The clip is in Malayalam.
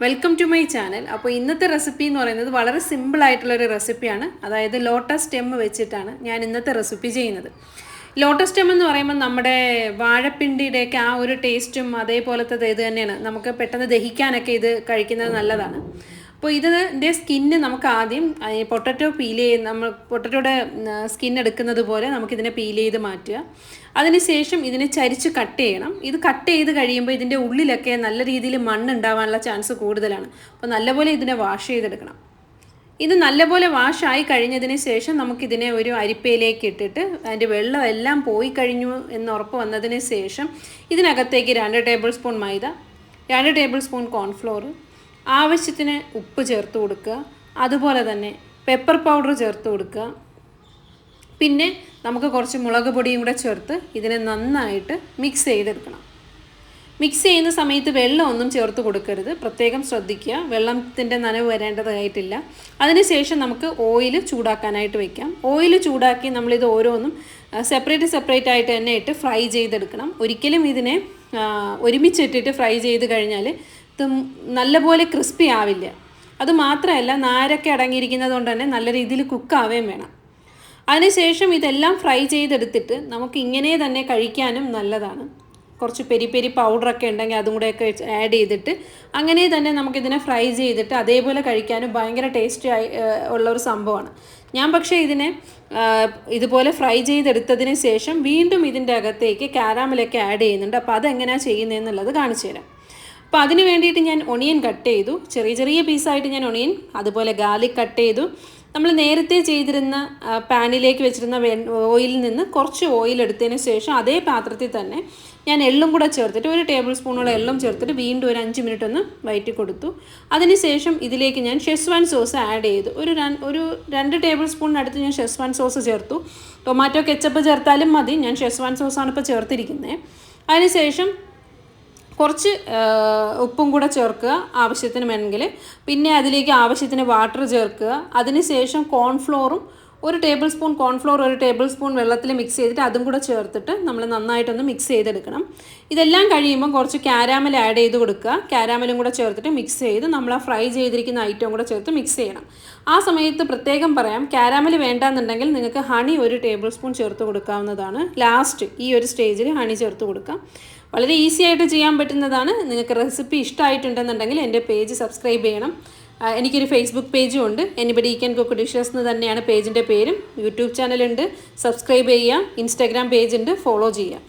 Welcome to my channel. അപ്പോൾ ഇന്നത്തെ റെസിപ്പി എന്ന് പറയുന്നത് വളരെ സിമ്പിളായിട്ടുള്ളൊരു റെസിപ്പിയാണ്. അതായത് ലോട്ടസ് സ്റ്റെം വെച്ചിട്ടാണ് ഞാൻ ഇന്നത്തെ റെസിപ്പി ചെയ്യുന്നത്. ലോട്ടസ് സ്റ്റെം എന്ന് പറയുമ്പോൾ നമ്മുടെ വാഴപ്പിണ്ടിയുടെയൊക്കെ ആ ഒരു ടേസ്റ്റും അതേപോലത്തെ ഇത് തന്നെയാണ്. നമുക്ക് പെട്ടെന്ന് ദഹിക്കാനൊക്കെ ഇത് കഴിക്കുന്നത് നല്ലതാണ്. അപ്പോൾ ഇതിൻ്റെ സ്കിന്ന് നമുക്ക് ആദ്യം പൊട്ടറ്റോ നമ്മൾ പൊട്ടറ്റോയുടെ സ്കിൻ എടുക്കുന്നത് പോലെ നമുക്കിതിനെ പീൽ ചെയ്ത് മാറ്റുക. അതിനുശേഷം ഇതിനെ ചരിച്ച് കട്ട് ചെയ്യണം. ഇത് കട്ട് ചെയ്ത് കഴിയുമ്പോൾ ഇതിൻ്റെ ഉള്ളിലൊക്കെ നല്ല രീതിയിൽ മണ്ണുണ്ടാവാനുള്ള ചാൻസ് കൂടുതലാണ്. അപ്പോൾ നല്ലപോലെ ഇതിനെ വാഷ് ചെയ്തെടുക്കണം. ഇത് നല്ലപോലെ വാഷായി കഴിഞ്ഞതിന് ശേഷം നമുക്കിതിനെ ഒരു അരിപ്പയിലേക്ക് ഇട്ടിട്ട് അതിൻ്റെ വെള്ളം എല്ലാം പോയി കഴിഞ്ഞു എന്ന് ഉറപ്പ് വന്നതിന് ശേഷം ഇതിനകത്തേക്ക് 2 ടേബിൾ സ്പൂൺ മൈദ, 2 ടേബിൾ സ്പൂൺ കോൺഫ്ലോർ, ആവശ്യത്തിന് ഉപ്പ് ചേർത്ത് കൊടുക്കുക. അതുപോലെ തന്നെ പെപ്പർ പൗഡർ ചേർത്ത് കൊടുക്കുക. പിന്നെ നമുക്ക് കുറച്ച് മുളക് പൊടിയും കൂടെ ചേർത്ത് ഇതിനെ നന്നായിട്ട് മിക്സ് ചെയ്തെടുക്കണം. മിക്സ് ചെയ്യുന്ന സമയത്ത് വെള്ളമൊന്നും ചേർത്ത് കൊടുക്കരുത്, പ്രത്യേകം ശ്രദ്ധിക്കുക. വെള്ളത്തിൻ്റെ നനവ് വരേണ്ടതായിട്ടില്ല. അതിനുശേഷം നമുക്ക് ഓയിൽ ചൂടാക്കാനായിട്ട് വയ്ക്കാം. ഓയിൽ ചൂടാക്കി നമ്മളിത് ഓരോന്നും സെപ്പറേറ്റ് ആയിട്ട് തന്നെ ഇട്ട് ഫ്രൈ ചെയ്തെടുക്കണം. ഒരിക്കലും ഇതിനെ ഒരുമിച്ചിട്ടിട്ട് ഫ്രൈ ചെയ്ത് കഴിഞ്ഞാൽ ഇത് നല്ലപോലെ ക്രിസ്പി ആവില്ല. അതുമാത്രമല്ല, നാരൊക്കെ അടങ്ങിയിരിക്കുന്നത് കൊണ്ട് തന്നെ നല്ല രീതിയിൽ കുക്കാവുകയും വേണം. അതിനുശേഷം ഇതെല്ലാം ഫ്രൈ ചെയ്തെടുത്തിട്ട് നമുക്ക് ഇങ്ങനെ തന്നെ കഴിക്കാനും നല്ലതാണ്. കുറച്ച് പെരി പൗഡറൊക്കെ ഉണ്ടെങ്കിൽ അതും കൂടെയൊക്കെ ആഡ് ചെയ്തിട്ട് അങ്ങനെ തന്നെ നമുക്കിതിനെ ഫ്രൈ ചെയ്തിട്ട് അതേപോലെ കഴിക്കാനും ഭയങ്കര ടേസ്റ്റി ഉള്ളൊരു സംഭവമാണ്. ഞാൻ പക്ഷേ ഇതിനെ ഇതുപോലെ ഫ്രൈ ചെയ്തെടുത്തതിന് ശേഷം വീണ്ടും ഇതിൻ്റെ അകത്തേക്ക് കാരാമലൊക്കെ ആഡ് ചെയ്യുന്നുണ്ട്. അപ്പോൾ അതെങ്ങനെയാണ് ചെയ്യുന്നതെന്നുള്ളത് കാണിച്ചു തരാം. അപ്പോൾ അതിന് വേണ്ടിയിട്ട് ഞാൻ ഒണിയൻ കട്ട് ചെയ്തു. ചെറിയ പീസായിട്ട് ഞാൻ ഒണിയൻ, അതുപോലെ ഗാർലിക് കട്ട് ചെയ്തു. നമ്മൾ നേരത്തെ ചെയ്തിരുന്ന പാനിലേക്ക് വെച്ചിരുന്ന ഓയിലിൽ നിന്ന് കുറച്ച് ഓയിൽ എടുത്തതിന് ശേഷം അതേ പാത്രത്തിൽ തന്നെ ഞാൻ എള്ളും കൂടെ ചേർത്തിട്ട് 1 ടേബിൾ സ്പൂണോളം എള്ളും ചേർത്തിട്ട് വീണ്ടും ഒരു 5 മിനിറ്റ് ഒന്ന് വഴറ്റി കൊടുത്തു. അതിനുശേഷം ഇതിലേക്ക് ഞാൻ ഷെസ്വാൻ സോസ് ആഡ് ചെയ്തു. ഒരു 2 ടേബിൾ സ്പൂണിനടുത്ത് ഞാൻ ഷെസ്വാൻ സോസ് ചേർത്തു. ടൊമാറ്റോ കെച്ചപ്പ് ചേർത്താലും മതി, ഞാൻ ഷെസ്വാൻ സോസാണ് ഇപ്പോൾ ചേർത്തിരിക്കുന്നത്. അതിനുശേഷം കുറച്ച് ഉപ്പും കൂടെ ചേർക്കുക ആവശ്യത്തിന് വേണമെങ്കിൽ. പിന്നെ അതിലേക്ക് ആവശ്യത്തിന് വാട്ടർ ചേർക്കുക. അതിനുശേഷം കോൺഫ്ലോറും 1 table spoon cornflour 1 table spoon വെള്ളത്തിൽ മിക്സ് ചെയ്തിട്ട് അതും കൂടെ ചേർത്തിട്ട് നമ്മൾ നന്നായിട്ടൊന്ന് മിക്സ് ചെയ്തെടുക്കണം. ഇതെല്ലാം കഴിയുമ്പോൾ കുറച്ച് കാരാമൽ ആഡ് ചെയ്ത് കൊടുക്കുക. കാരാമലും കൂടെ ചേർത്തിട്ട് മിക്സ് ചെയ്ത് നമ്മൾ ആ ഫ്രൈ ചെയ്തിരിക്കുന്ന ഐറ്റം കൂടെ ചേർത്ത് മിക്സ് ചെയ്യണം. ആ സമയത്ത് പ്രത്യേകം പറയാം, കാരാമൽ വേണ്ടാന്നുണ്ടെങ്കിൽ നിങ്ങൾക്ക് ഹണി 1 ടേബിൾ സ്പൂൺ ചേർത്ത് കൊടുക്കാവുന്നതാണ്. ലാസ്റ്റ് ഈ ഒരു സ്റ്റേജിൽ ഹണി ചേർത്ത് കൊടുക്കാം. വളരെ ഈസി ആയിട്ട് ചെയ്യാൻ പറ്റുന്നതാണ്. നിങ്ങൾക്ക് റെസിപ്പി ഇഷ്ടമായിട്ടുണ്ടെന്നുണ്ടെങ്കിൽ എൻ്റെ പേജ് സബ്സ്ക്രൈബ് ചെയ്യണം. എനിക്കൊരു ഫേസ്ബുക്ക് പേജും ഉണ്ട്, എനിബഡി ക്യാൻ കുക്ക് ഡിഷസ് എന്ന് തന്നെയാണ് പേജിൻ്റെ പേരും. യൂട്യൂബ് ചാനലുണ്ട്, സബ്സ്ക്രൈബ് ചെയ്യുക. ഇൻസ്റ്റാഗ്രാം പേജ് ഉണ്ട്, ഫോളോ ചെയ്യുക.